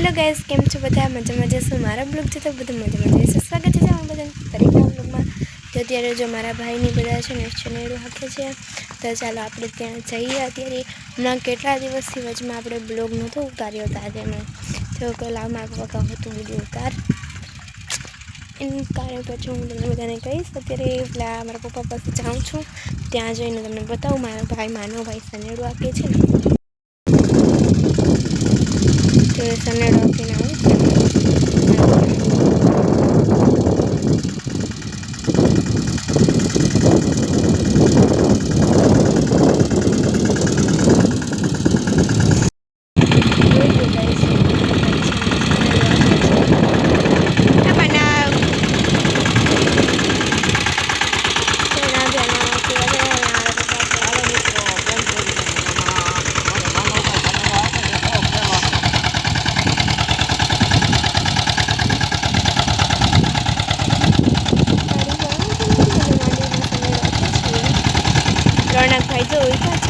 hello guys केम छो बधा मजा मजा छो मारा ब्लॉग છે તો બધું મજા મજા છે સ્વાગત છે તમારું બધાનું ફરી એક બ્લોગમાં તો અત્યારે જો મારા ભાઈની બધા છે ને શનેડું હાકે છે તો ચાલો આપણે ત્યાં જઈએ અત્યારે હમણાં કેટલા દિવસથી વચમાં આપણે બ્લોગ નહોતો ઉતાર્યો હતા આજે મેં તો કલા માગવા કહું હતું વિડીયો ઉતાર એનું કારણ પછી હું તમને બધાને કહીશ અત્યારે પેલા મારા પપ્પા પાસે જાઉં છું ત્યાં જઈને તમને બતાવું મારા ભાઈ માનો ભાઈ શનેડું હાકે છે ને તો શનેડું હાકીને આવું ભાઈ જો ઉભા